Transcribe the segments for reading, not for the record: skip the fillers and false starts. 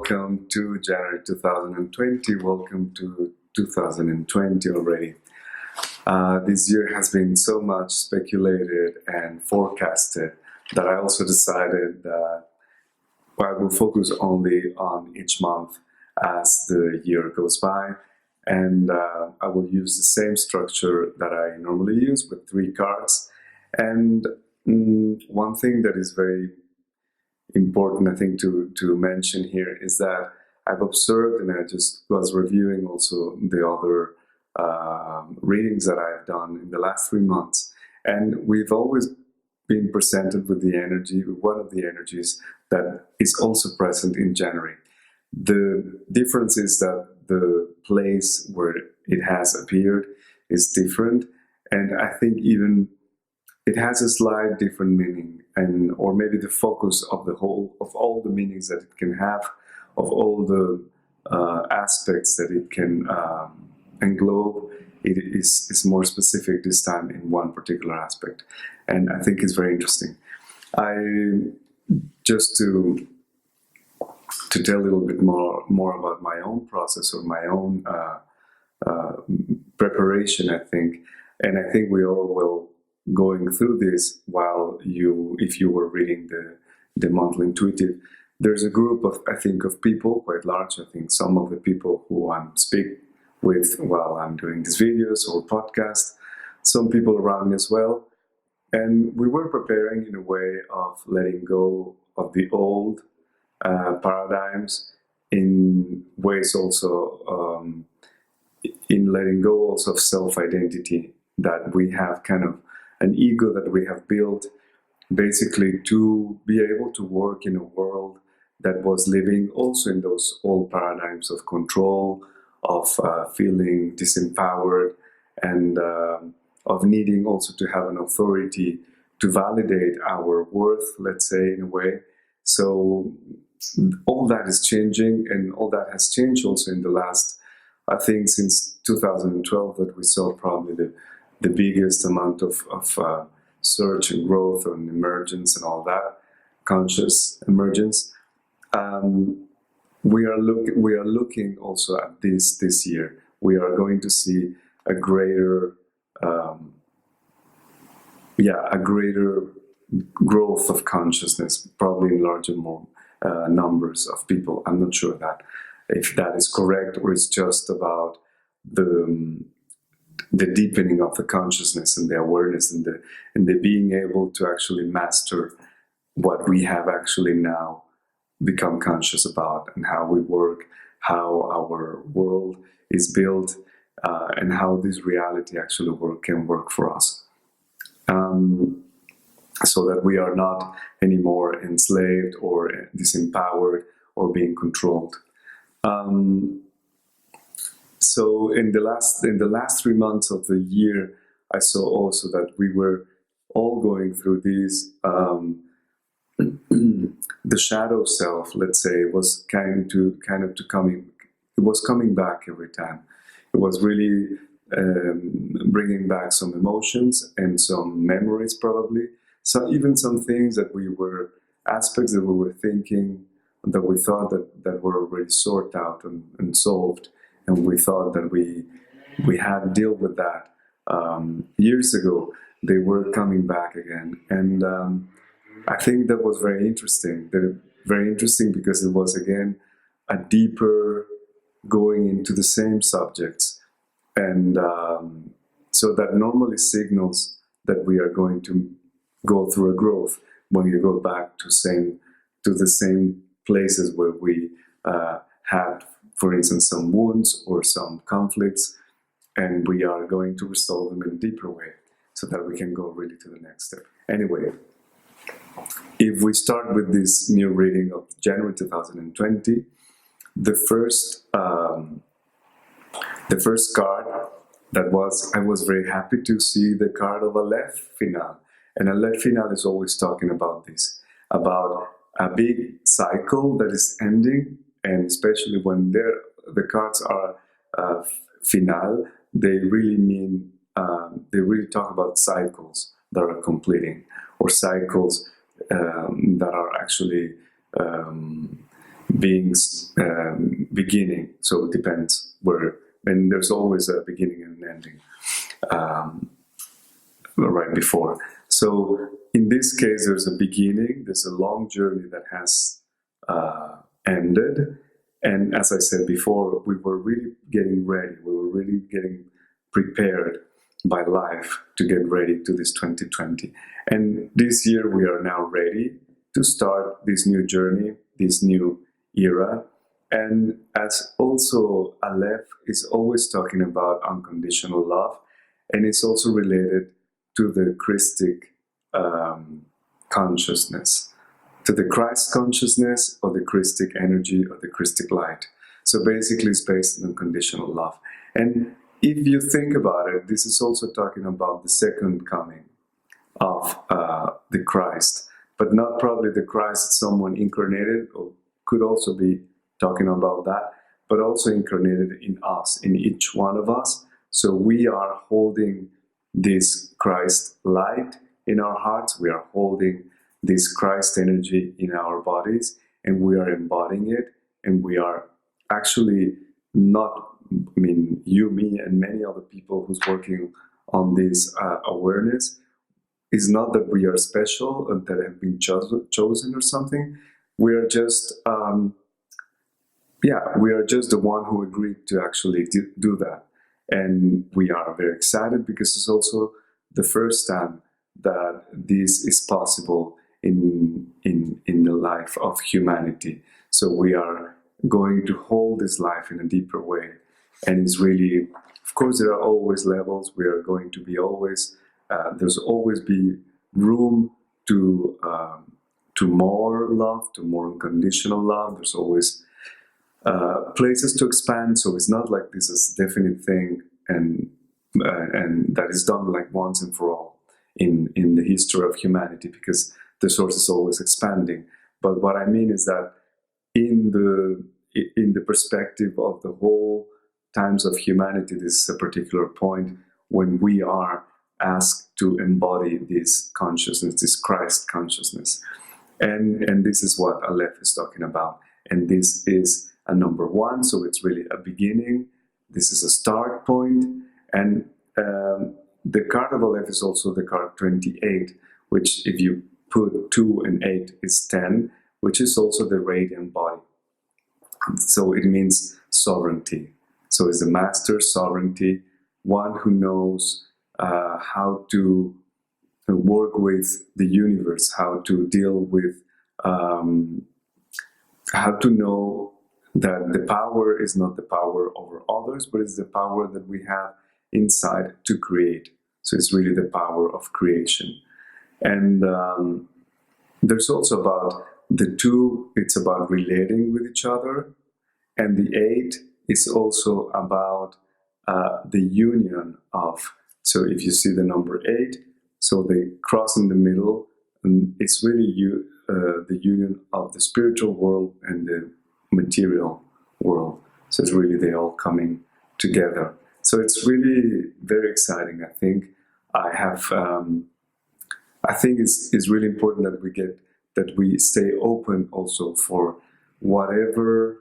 welcome to January 2020. Welcome to 2020 already. This year has been so much speculated and forecasted that I also decided that I will focus only on each month as the year goes by, and I will use the same structure that I normally use with 3 cards. And one thing that is very important, I think, to mention here is that I've observed, and I just was reviewing also the other readings that I've done in the last 3 months, and we've always been presented with the energy, one of the energies that is also present in January. The difference is that the place where it has appeared is different, and I think even it has a slight different meaning, and or maybe the focus of the whole of all the meanings that it can have, of all the aspects that it can englobe. It is more specific this time in one particular aspect, and I think it's very interesting. Just to tell a little bit more about my own process or my own preparation, I think, and I think we all will going through this while if you were reading the monthly intuitive. There's a group of, I think, of people, quite large. I think some of the people who I'm speak with while I'm doing these videos or podcast, some people around me as well. And we were preparing in a way of letting go of the old paradigms, in ways also in letting go also of self-identity, that we have kind of an ego that we have built basically to be able to work in a world that was living also in those old paradigms of control, of feeling disempowered, and of needing also to have an authority to validate our worth, let's say, in a way. So all that is changing, and all that has changed also in the last, I think, since 2012, that we saw probably the biggest amount of search and growth and emergence and all that, conscious emergence. We are looking also at this year. We are going to see a greater growth of consciousness, probably in larger more numbers of people. I'm not sure that if that is correct, or it's just about the deepening of the consciousness and the awareness and the being able to actually master what we have actually now become conscious about, and how we work, how our world is built, and how this reality actually can work for us, so that we are not anymore enslaved or disempowered or being controlled. So in the last 3 months of the year, I saw also that we were all going through these. The shadow self, let's say, was kind of coming. It was coming back every time. It was really bringing back some emotions and some memories, probably. So even some things aspects that we were thinking, that we thought that were already sorted out and solved. And we thought that we had dealt with that years ago. They were coming back again, and I think that was very interesting. Very interesting because it was again a deeper going into the same subjects, and so that normally signals that we are going to go through a growth when you go back to the same places where we had, for instance, some wounds or some conflicts, and we are going to resolve them in a deeper way so that we can go really to the next step. Anyway, if we start with this new reading of January 2020, the first card I was very happy to see the card of Aleph Final. And Aleph Final is always talking about this, about a big cycle that is ending. And especially when the cards are final, they really mean, they really talk about cycles that are completing, or cycles that are actually beings beginning. So it depends where, and there's always a beginning and an ending right before. So in this case, there's a beginning, there's a long journey that has ended. And as I said before, we were really getting ready, we were really getting prepared by life to get ready to this 2020. And this year we are now ready to start this new journey, this new era. And as also Aleph is always talking about unconditional love, and it's also related to the Christic consciousness, to the Christ consciousness or the Christic energy or the Christic light. So basically it's based on unconditional love. And if you think about it, this is also talking about the second coming of the Christ, but not probably the Christ someone incarnated, or could also be talking about that, but also incarnated in us, in each one of us. So we are holding this Christ light in our hearts, we are holding this Christ energy in our bodies, and we are embodying it, and we are actually not, I mean, you, me, and many other people who's working on this awareness, is not that we are special or that have been chosen or something. We are just, we are just the one who agreed to actually do that. And we are very excited because it's also the first time that this is possible in the life of humanity. So we are going to hold this life in a deeper way. And it's really, of course, there are always levels. We are going to be always, there's always be room to more love, to more unconditional love. There's always places to expand. So it's not like this is a definite thing and that is done like once and for all in the history of humanity, because the source is always expanding. But what I mean is that in the perspective of the whole times of humanity, this is a particular point when we are asked to embody this consciousness, this Christ consciousness. And this is what Aleph is talking about. And this is a number one, so it's really a beginning. This is a start point. And the card of Aleph is also the card 28, which if you put 2 and 8 is 10, which is also the radiant body. So it means sovereignty. So it's the master sovereignty, one who knows how to work with the universe, how to deal with, how to know that the power is not the power over others, but it's the power that we have inside to create. So it's really the power of creation. And there's also about the 2, it's about relating with each other. And the 8 is also about the union of, so if you see the number 8, so they cross in the middle, and it's really the union of the spiritual world and the material world. So it's really they all coming together. So it's really very exciting. I think I think it's really important that we stay open also for whatever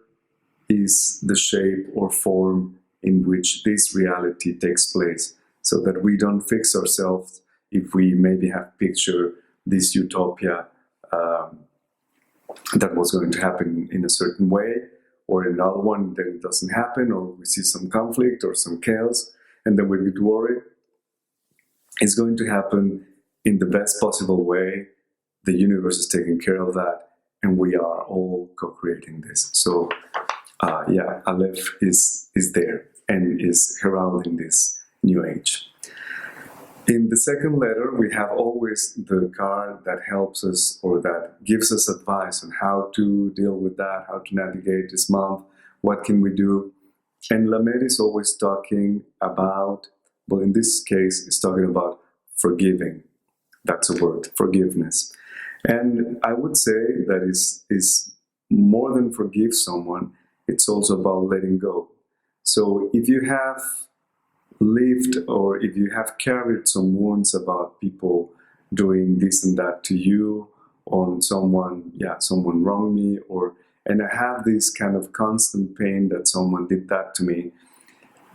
is the shape or form in which this reality takes place, so that we don't fix ourselves if we maybe have pictured this utopia that was going to happen in a certain way, or another one, then it doesn't happen, or we see some conflict or some chaos, and then we get worried. It's going to happen in the best possible way. The universe is taking care of that, and we are all co-creating this. So Aleph is there and is heralding this new age. In the second letter, we have always the card that helps us, or that gives us advice on how to deal with that, how to navigate this month, what can we do. And Lamed is always talking about, well, in this case, it's talking about forgiving. That's a word, forgiveness. And I would say that is more than forgive someone, it's also about letting go. So if you have lived, or if you have carried some wounds about people doing this and that to you, or someone wronged me, or and I have this kind of constant pain that someone did that to me,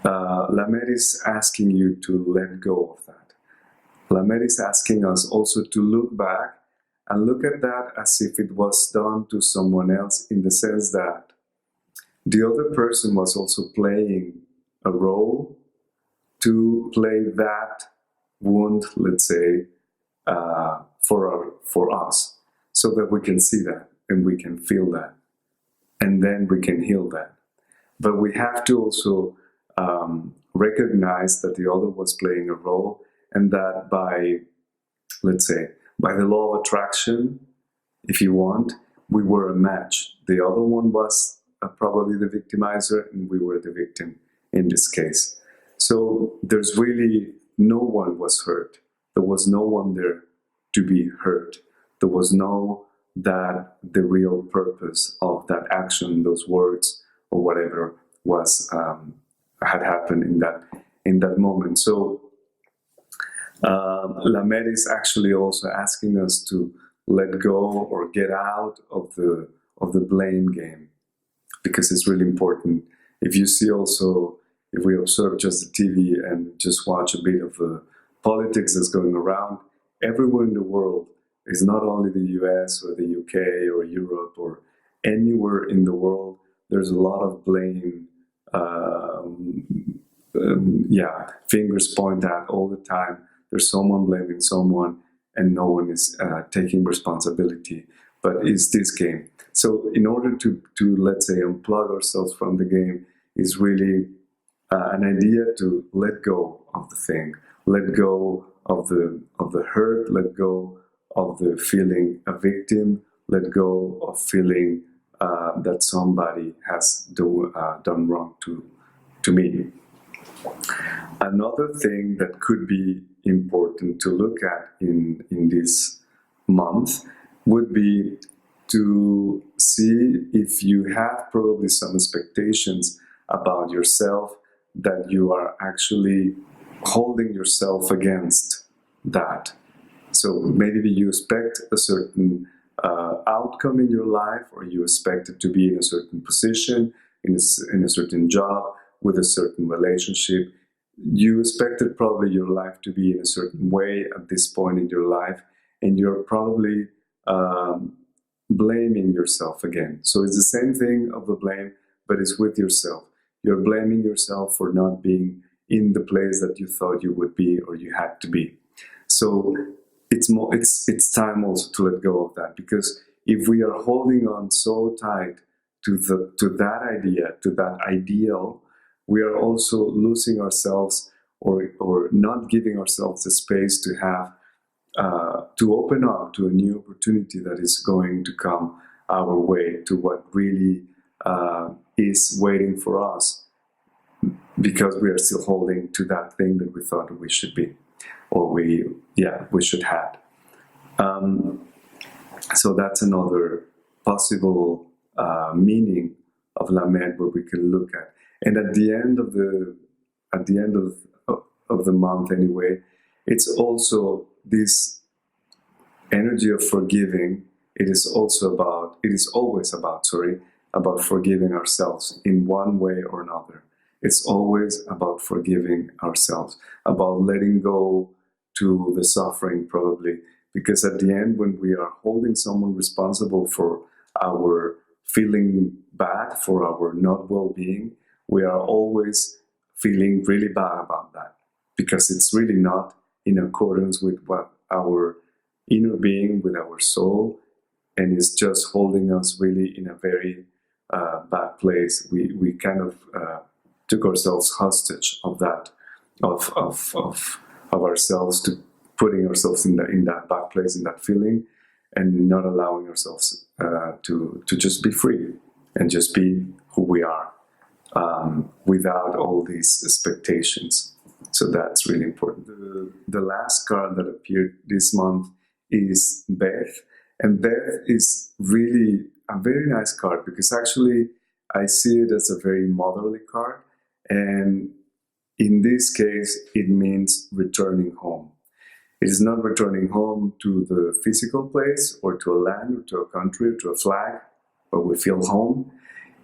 Lamed is asking you to let go of that. Lamed is asking us also to look back and look at that as if it was done to someone else, in the sense that the other person was also playing a role to play that wound, let's say, for us, so that we can see that and we can feel that, and then we can heal that. But we have to also recognize that the other was playing a role, and that by, let's say, by the law of attraction, if you want, we were a match. The other one was probably the victimizer, and we were the victim in this case. So there's really no one was hurt. There was no one there to be hurt. There was no that the real purpose of that action, those words, or whatever was had happened in that moment. So Lamed is actually also asking us to let go or get out of the blame game, because it's really important. If you see also, if we observe just the TV and just watch a bit of the politics that's going around, everywhere in the world, is not only the US or the UK or Europe or anywhere in the world, there's a lot of blame, fingers point at all the time. There's someone blaming someone, and no one is taking responsibility. But it's this game. So in order to let's say unplug ourselves from the game, is really an idea to let go of the thing, let go of the hurt, let go of the feeling a victim, let go of feeling that somebody has done wrong to me. Another thing that could be important to look at in this month would be to see if you have probably some expectations about yourself, that you are actually holding yourself against that. So maybe you expect a certain outcome in your life, or you expect it to be in a certain position, in a certain job, with a certain relationship. You expected probably your life to be in a certain way at this point in your life, and you're probably blaming yourself again. So it's the same thing of the blame, but it's with yourself. You're blaming yourself for not being in the place that you thought you would be or you had to be. So it's time also to let go of that, because if we are holding on so tight to that idea, to that ideal, we are also losing ourselves, or not giving ourselves the space to have to open up to a new opportunity that is going to come our way, to what really is waiting for us, because we are still holding to that thing that we thought we should be, or we should have. So that's another possible meaning of Lamed, where we can look at. And at the end of the month, anyway, it's also this energy of forgiving. It is always about forgiving ourselves in one way or another. It's always about forgiving ourselves, about letting go to the suffering, probably, because at the end, when we are holding someone responsible for our feeling bad, for our not well-being, we are always feeling really bad about that, because it's really not in accordance with what our inner being, with our soul, and it's just holding us really in a very bad place. We kind of took ourselves hostage of that, of ourselves, to putting ourselves in that bad place, in that feeling, and not allowing ourselves to just be free and just be who we are, without all these expectations. So that's really important. The last card that appeared this month is Beth, and Beth is really a very nice card, because actually I see it as a very motherly card, and in this case it means returning home. It is not returning home to the physical place, or to a land, or to a country, or to a flag. where we feel home.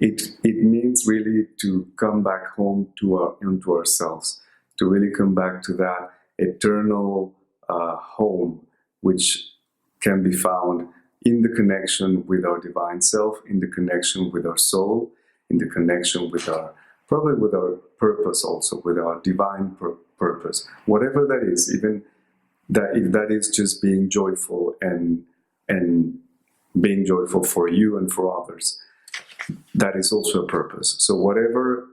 It means really to come back home into ourselves, to really come back to that eternal home, which can be found in the connection with our divine self, in the connection with our soul, in the connection with probably with our purpose also, with our divine purpose. Whatever that is, even that if that is just being joyful and being joyful for you and for others, that is also a purpose. So whatever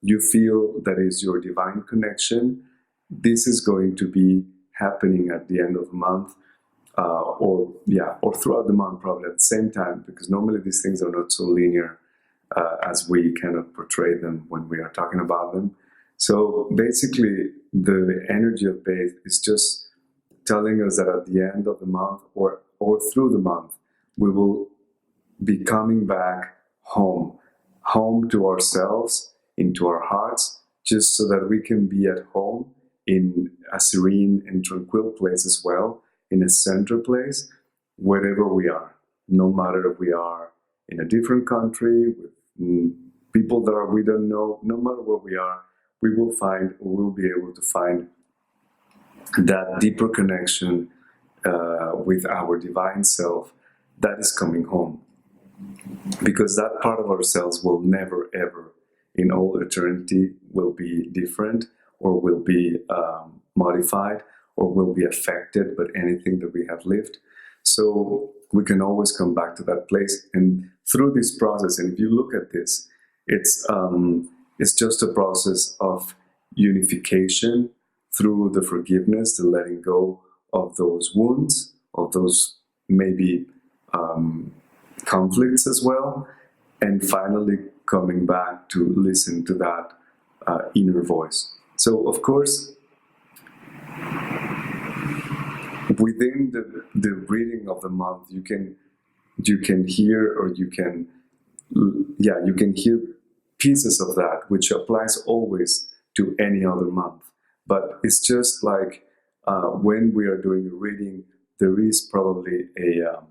you feel that is your divine connection, this is going to be happening at the end of the month, or throughout the month, probably at the same time, because normally these things are not so linear as we kind of portray them when we are talking about them. So basically, the energy of Beth is just telling us that at the end of the month or through the month, we will be coming back home to ourselves, into our hearts, just so that we can be at home in a serene and tranquil place as well, in a center place, wherever we are. No matter if we are in a different country, with people that we don't know, no matter where we are, we'll be able to find that deeper connection with our divine self that is coming home. Because that part of ourselves will never, ever, in all eternity, will be different or will be modified or will be affected by anything that we have lived. So we can always come back to that place. And through this process, and if you look at this, it's just a process of unification through the forgiveness, the letting go of those wounds, of those maybe conflicts as well, and finally coming back to listen to that inner voice. So, of course, within the reading of the month, you can hear, or you can hear pieces of that, which applies always to any other month. But it's just like when we are doing a reading, there is probably a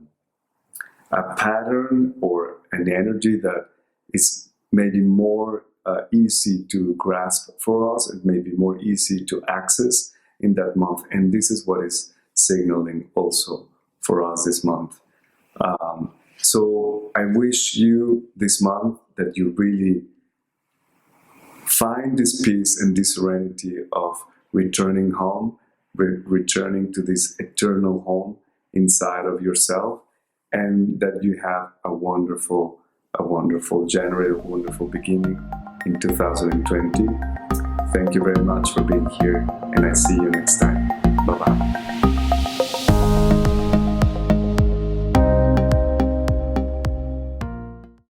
pattern or an energy that is maybe more easy to grasp for us. It may be more easy to access in that month. And this is what is signaling also for us this month. So I wish you this month that you really find this peace and this serenity of returning home, returning to this eternal home inside of yourself, and that you have a wonderful January, a wonderful beginning in 2020. Thank you very much for being here, and I see you next time. Bye-bye.